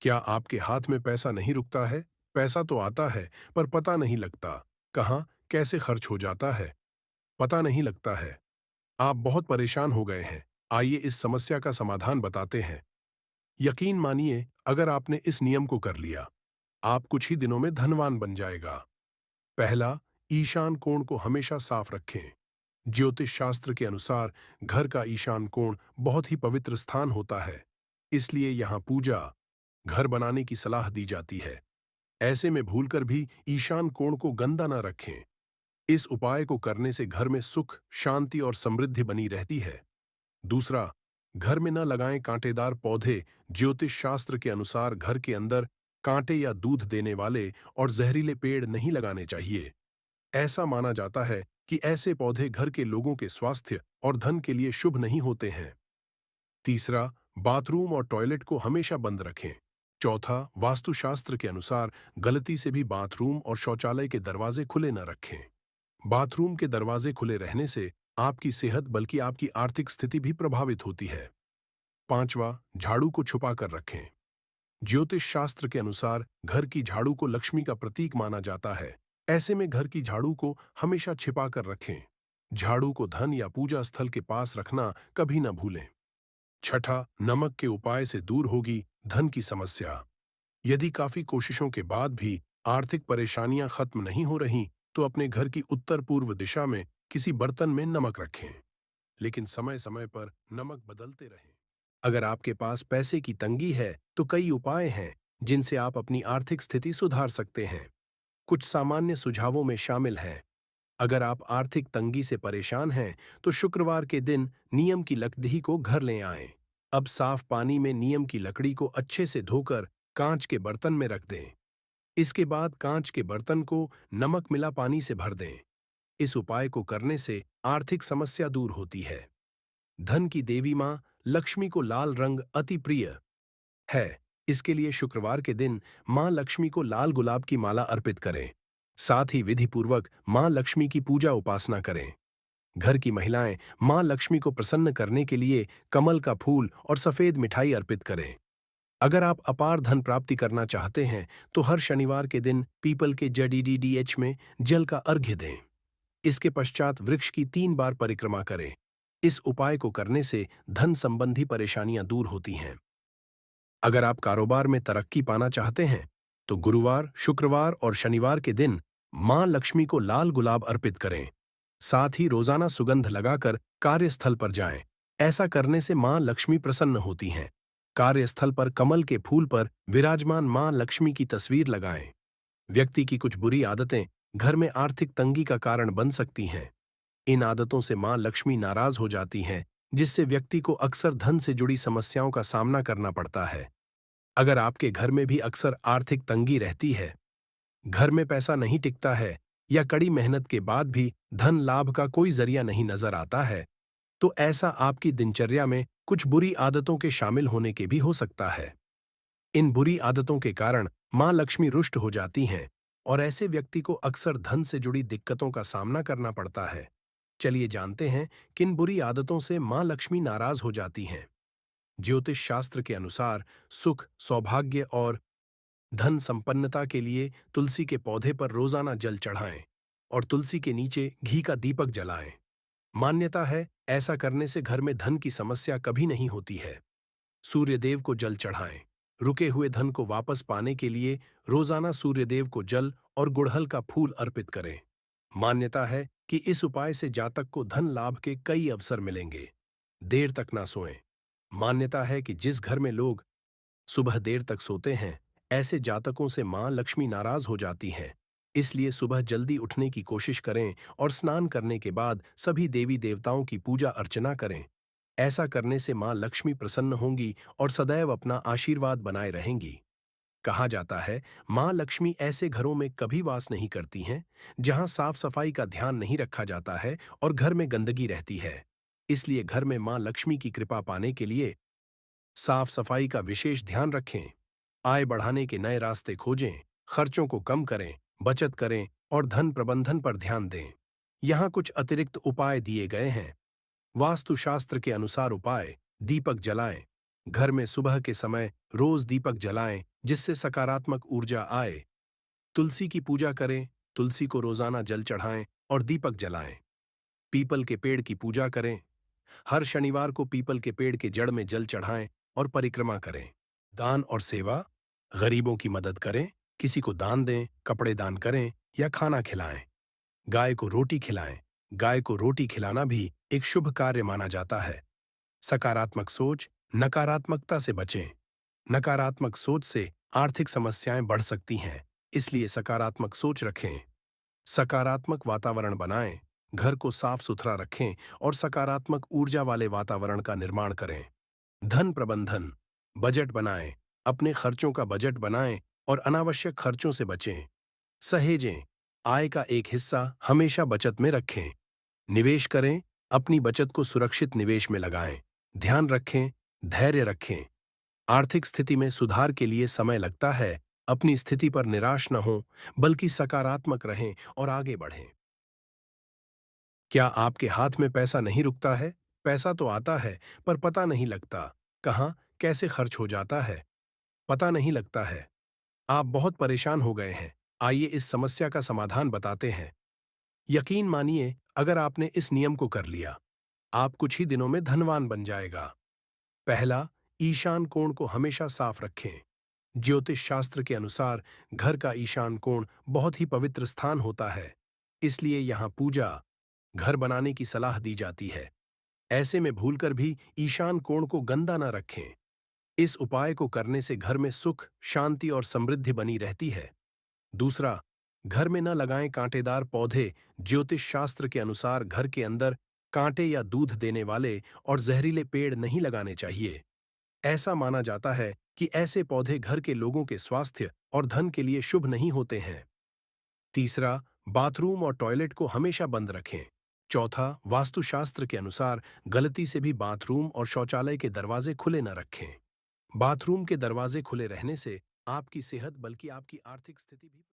क्या आपके हाथ में पैसा नहीं रुकता है? पैसा तो आता है, पर पता नहीं लगता। कहाँ, कैसे खर्च हो जाता है, पता नहीं लगता है। आप बहुत परेशान हो गए हैं। आइए इस समस्या का समाधान बताते हैं। यकीन मानिए, अगर आपने इस नियम को कर लिया, आप कुछ ही दिनों में धनवान बन जाएगा। पहला, ईशान कोण को हमेशा साफ रखें। ज्योतिष शास्त्र के अनुसार घर का ईशान कोण बहुत ही पवित्र स्थान होता है। इसलिए यहाँ पूजा, घर बनाने की सलाह दी जाती है। ऐसे में भूलकर भी ईशान कोण को गंदा न रखें। इस उपाय को करने से घर में सुख, शांति और समृद्धि बनी रहती है। दूसरा, घर में न लगाएं कांटेदार पौधे। ज्योतिष शास्त्र के अनुसार घर के अंदर कांटे या दूध देने वाले और जहरीले पेड़ नहीं लगाने चाहिए। ऐसा माना जाता है कि ऐसे पौधे घर के लोगों के स्वास्थ्य और धन के लिए शुभ नहीं होते हैं। तीसरा, बाथरूम और टॉयलेट को हमेशा बंद रखें। चौथा, वास्तुशास्त्र के अनुसार गलती से भी बाथरूम और शौचालय के दरवाजे खुले न रखें। बाथरूम के दरवाजे खुले रहने से आपकी सेहत बल्कि आपकी आर्थिक स्थिति भी प्रभावित होती है। पांचवा, झाड़ू को छुपा कर रखें। ज्योतिष शास्त्र के अनुसार घर की झाड़ू को लक्ष्मी का प्रतीक माना जाता है। ऐसे में घर की झाड़ू को हमेशा छिपा कर रखें। झाड़ू को धन या पूजा स्थल के पास रखना कभी न भूलें। छठा, नमक के उपाय से दूर होगी धन की समस्या। यदि काफी कोशिशों के बाद भी आर्थिक परेशानियां खत्म नहीं हो रही, तो अपने घर की उत्तर पूर्व दिशा में किसी बर्तन में नमक रखें, लेकिन समय समय पर नमक बदलते रहें। अगर आपके पास पैसे की तंगी है, तो कई उपाय हैं जिनसे आप अपनी आर्थिक स्थिति सुधार सकते हैं। कुछ सामान्य सुझावों में शामिल हैं। अगर आप आर्थिक तंगी से परेशान हैं, तो शुक्रवार के दिन नीम की लकड़ी को घर ले आएं। अब साफ पानी में नीम की लकड़ी को अच्छे से धोकर कांच के बर्तन में रख दें। इसके बाद कांच के बर्तन को नमक मिला पानी से भर दें। इस उपाय को करने से आर्थिक समस्या दूर होती है। धन की देवी मां लक्ष्मी को लाल रंग अति प्रिय है। इसके लिए शुक्रवार के दिन मां लक्ष्मी को लाल गुलाब की माला अर्पित करें। साथ ही विधि पूर्वक मां लक्ष्मी की पूजा उपासना करें। घर की महिलाएं मां लक्ष्मी को प्रसन्न करने के लिए कमल का फूल और सफेद मिठाई अर्पित करें। अगर आप अपार धन प्राप्ति करना चाहते हैं, तो हर शनिवार के दिन पीपल के जड़ीडीडीएच में जल का अर्घ्य दें। इसके पश्चात वृक्ष की 3 बार परिक्रमा करें। इस उपाय को करने से धन संबंधी परेशानियां दूर होती हैं। अगर आप कारोबार में तरक्की पाना चाहते हैं, तो गुरुवार, शुक्रवार और शनिवार के दिन मां लक्ष्मी को लाल गुलाब अर्पित करें। साथ ही रोजाना सुगंध लगाकर कार्यस्थल पर जाएं। ऐसा करने से मां लक्ष्मी प्रसन्न होती हैं। कार्यस्थल पर कमल के फूल पर विराजमान मां लक्ष्मी की तस्वीर लगाएं। व्यक्ति की कुछ बुरी आदतें घर में आर्थिक तंगी का कारण बन सकती हैं। इन आदतों से मां लक्ष्मी नाराज हो जाती हैं, जिससे व्यक्ति को अक्सर धन से जुड़ी समस्याओं का सामना करना पड़ता है। अगर आपके घर में भी अक्सर आर्थिक तंगी रहती है, घर में पैसा नहीं टिकता है, या कड़ी मेहनत के बाद भी धन लाभ का कोई जरिया नहीं नजर आता है, तो ऐसा आपकी दिनचर्या में कुछ बुरी आदतों के शामिल होने के भी हो सकता है। इन बुरी आदतों के कारण मां लक्ष्मी रुष्ट हो जाती हैं, और ऐसे व्यक्ति को अक्सर धन से जुड़ी दिक्कतों का सामना करना पड़ता है। चलिए जानते हैं किन बुरी आदतों से मां लक्ष्मी नाराज हो जाती हैं। ज्योतिष शास्त्र के अनुसार सुख, सौभाग्य और धन संपन्नता के लिए तुलसी के पौधे पर रोजाना जल चढ़ाएं और तुलसी के नीचे घी का दीपक जलाएं। मान्यता है, ऐसा करने से घर में धन की समस्या कभी नहीं होती है। सूर्यदेव को जल चढ़ाएं। रुके हुए धन को वापस पाने के लिए रोजाना सूर्यदेव को जल और गुड़हल का फूल अर्पित करें। मान्यता है कि इस उपाय से जातक को धन लाभ के कई अवसर मिलेंगे। देर तक ना सोएं। मान्यता है कि जिस घर में लोग सुबह देर तक सोते हैं, ऐसे जातकों से मां लक्ष्मी नाराज हो जाती हैं। इसलिए सुबह जल्दी उठने की कोशिश करें और स्नान करने के बाद सभी देवी देवताओं की पूजा अर्चना करें। ऐसा करने से मां लक्ष्मी प्रसन्न होंगी और सदैव अपना आशीर्वाद बनाए रहेंगी। कहा जाता है, मां लक्ष्मी ऐसे घरों में कभी वास नहीं करती हैं जहां साफ सफाई का ध्यान नहीं रखा जाता है और घर में गंदगी रहती है। इसलिए घर में मां लक्ष्मी की कृपा पाने के लिए साफ सफाई का विशेष ध्यान रखें। आय बढ़ाने के नए रास्ते खोजें, खर्चों को कम करें, बचत करें और धन प्रबंधन पर ध्यान दें। यहाँ कुछ अतिरिक्त उपाय दिए गए हैं। वास्तुशास्त्र के अनुसार उपाय: दीपक जलाएं, घर में सुबह के समय रोज दीपक जलाएं जिससे सकारात्मक ऊर्जा आए। तुलसी की पूजा करें, तुलसी को रोजाना जल चढ़ाएं और दीपक जलाएं। पीपल के पेड़ की पूजा करें, हर शनिवार को पीपल के पेड़ के जड़ में जल चढ़ाएं और परिक्रमा करें। दान और सेवा, गरीबों की मदद करें, किसी को दान दें, कपड़े दान करें या खाना खिलाएं। गाय को रोटी खिलाएं, गाय को रोटी खिलाना भी एक शुभ कार्य माना जाता है। सकारात्मक सोच, नकारात्मकता से बचें। नकारात्मक सोच से आर्थिक समस्याएं बढ़ सकती हैं, इसलिए सकारात्मक सोच रखें। सकारात्मक वातावरण बनाएं, घर को साफ सुथरा रखें और सकारात्मक ऊर्जा वाले वातावरण का निर्माण करें। धन प्रबंधन, बजट बनाएं, अपने खर्चों का बजट बनाएं और अनावश्यक खर्चों से बचें। सहेजें, आय का एक हिस्सा हमेशा बचत में रखें। निवेश करें, अपनी बचत को सुरक्षित निवेश में लगाएं। ध्यान रखें, धैर्य रखें। आर्थिक स्थिति में सुधार के लिए समय लगता है। अपनी स्थिति पर निराश न हो, बल्कि सकारात्मक रहें और आगे बढ़ें। क्या आपके हाथ में पैसा नहीं रुकता है? पैसा तो आता है, पर पता नहीं लगता कहाँ, कैसे खर्च हो जाता है। पता नहीं लगता है। आप बहुत परेशान हो गए हैं। आइए इस समस्या का समाधान बताते हैं। यकीन मानिए, अगर आपने इस नियम को कर लिया, आप कुछ ही दिनों में धनवान बन जाएगा। पहला, ईशान कोण को हमेशा साफ रखें। ज्योतिष शास्त्र के अनुसार घर का ईशान कोण बहुत ही पवित्र स्थान होता है, इसलिए यहाँ पूजा, घर बनाने की सलाह दी जाती है। ऐसे में भूलकर भी ईशान कोण को गंदा न रखें। इस उपाय को करने से घर में सुख, शांति और समृद्धि बनी रहती है। दूसरा, घर में न लगाएं कांटेदार पौधे। ज्योतिष शास्त्र के अनुसार घर के अंदर कांटे या दूध देने वाले और जहरीले पेड़ नहीं लगाने चाहिए। ऐसा माना जाता है कि ऐसे पौधे घर के लोगों के स्वास्थ्य और धन के लिए शुभ नहीं होते हैं। तीसरा, बाथरूम और टॉयलेट को हमेशा बंद रखें। चौथा, वास्तुशास्त्र के अनुसार गलती से भी बाथरूम और शौचालय के दरवाजे खुले न रखें। बाथरूम के दरवाजे खुले रहने से आपकी सेहत बल्कि आपकी आर्थिक स्थिति भी